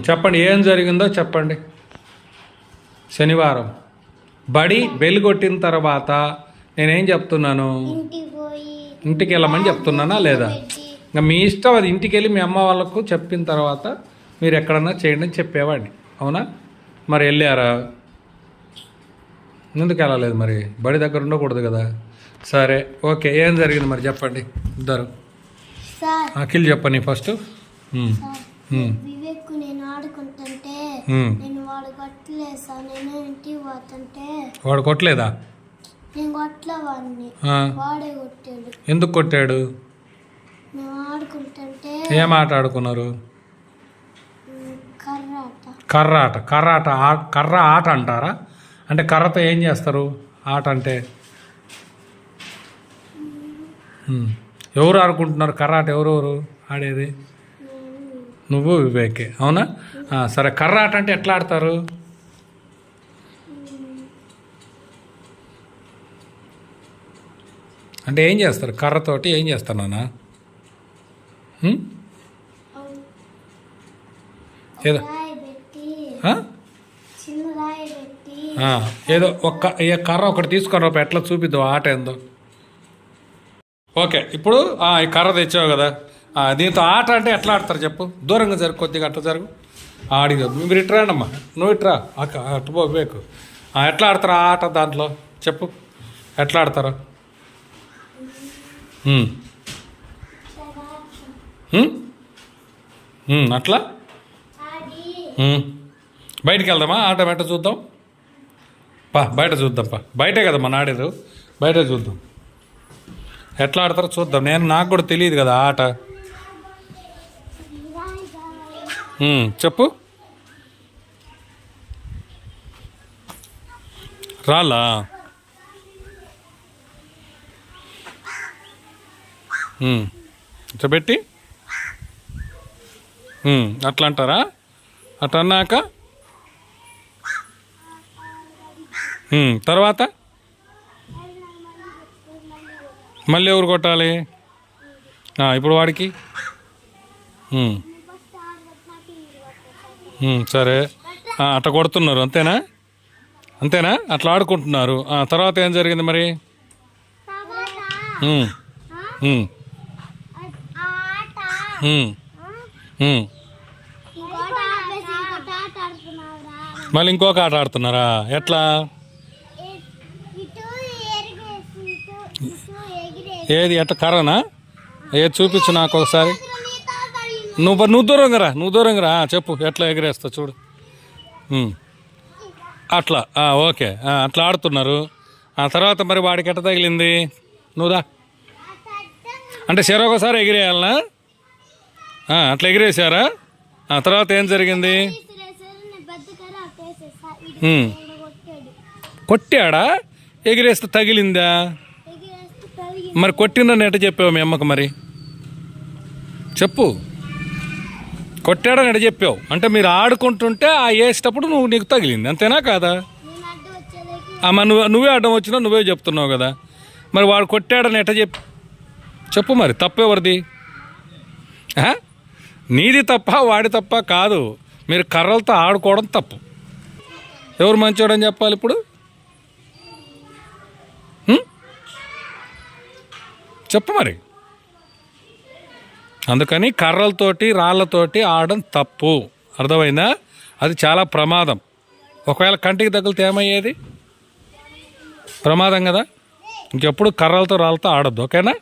చెప్పండి, ఏం జరిగిందో చెప్పండి. శనివారం బడి బెల్ కొట్టిన తర్వాత నేనేం చెప్తున్నాను? ఇంటికి వెళ్ళమని చెప్తున్నానా లేదా? ఇంకా మీ ఇష్టం, అది ఇంటికి వెళ్ళి మీ అమ్మ వాళ్ళకు చెప్పిన తర్వాత మీరు ఎక్కడన్నా చేయండి అని చెప్పేవాడిని, అవునా? మరి వెళ్ళారా? ఎందుకు వెళ్ళలేదు? మరి బడి దగ్గర ఉండకూడదు కదా. సరే, ఓకే, ఏం జరిగింది మరి చెప్పండి ఇద్దరు. అఖిల్ చెప్పని ఫస్ట్. వివేక్ నేను ఆడుకుంటుంటే నేను వాడు కొట్టలేదు సార్. నేను ఇంటికి పోతుంటే వాడు కొట్టలేదా? నేను కొట్టలే వాడిని, వాడే కొట్టాడు. ఎందుకు కొట్టాడు? మేము ఆడుకుంటుంటే. ఏం ఆట ఆడుకున్నారు? కర్ర ఆట. కర్ర ఆట అంటారా? అంటే కర్రతో ఏం చేస్తారు ఆట అంటే? ఎవరు ఆడుకుంటున్నారు కర్ర ఆట? ఎవరెవరు ఆడేది? నువ్వు వివేకే, అవునా? సరే, కర్ర ఆట అంటే ఎట్లా ఆడతారు? అంటే ఏం చేస్తారు కర్రతోటి? ఏం చేస్తారు నాన్న? ఏదో ఏదో ఏ కర్ర ఒకటి తీసుకొని రా, ఎట్లా చూపిద్దాం ఆట ఏందో. ఓకే, ఇప్పుడు ఈ కర్ర తెచ్చావు కదా, దీంతో ఆట అంటే ఎట్లా ఆడతారు చెప్పు? దూరంగా జరుగు, కొద్దిగా అట్లా జరుగు. ఆడిగా మీరు ఇట్రా అండమ్మా, నువ్వు ఇట్రా, అటు పోకు. ఎట్లా ఆడతారు ఆ ఆట? దాంట్లో చెప్పు ఎట్లా ఆడతారు? అట్లా బయటికి వెళ్దామా? ఆట బయట చూద్దాం బయట చూద్దాం బయటే కదా మన ఆడేది, బయట చూద్దాం ఎట్లా ఆడతారో చూద్దాం. నాకు కూడా తెలియదు కదా ఆట. చెప్పు. రాలా? ఇట్లా పెట్టి అట్లా అంటారా? అట్లా అన్నాక తర్వాత మళ్ళీ ఎవరు కొట్టాలి? ఇప్పుడు వాడికి. సరే, అట్లా కొడుతున్నారు, అంతేనా? అట్లా ఆడుకుంటున్నారు. తర్వాత ఏం జరిగింది మరి? మళ్ళీ ఇంకొక ఆట ఆడుతున్నారా? ఎట్లా? ఏది ఎట్ట కర్రనా? ఏది చూపించు నాకు ఒకసారి. నువ్వు దూరంగా రా, చెప్పు ఎట్లా ఎగిరేస్తావు చూడు. అట్లా, ఓకే, అట్లా ఆడుతున్నారు. తర్వాత మరి వాడికి ఎట్ట తగిలింది? నువ్వుదా అంటే ఒకసారి ఎగిరేయాలనా? అట్లా ఎగిరేసారా? తర్వాత ఏం జరిగింది? కొట్టాడా? ఎగిరేస్తే తగిలిందా? మరి కొట్టిందని ఎట్ట చెప్పావు మీ అమ్మకు? మరి చెప్పు, కొట్టాడని ఎట్ట చెప్పావు? అంటే మీరు ఆడుకుంటుంటే వేసేటప్పుడు నీకు తగిలింది, అంతేనా కాదా? నువ్వే అడ్డం వచ్చినా నువ్వే చెప్తున్నావు కదా. మరి వాడు కొట్టాడని ఎట్ట చెప్పు మరి. తప్పెవరిది? నీది తప్ప వాడి తప్ప కాదు. మీరు కర్రలతో ఆడుకోవడం తప్పు. ఎవరు మంచోడని చెప్పాలి ఇప్పుడు? చెప్పు మరి. అందుకని కర్రలతోటి రాళ్ళతోటి ఆడడం తప్పు, అర్థమైందా? అది చాలా ప్రమాదం. ఒకవేళ కంటికి తగిలితే ఏమయ్యేది? ప్రమాదం కదా. ఇంకెప్పుడు కర్రలతో రాళ్ళతో ఆడొద్దు, ఓకేనా?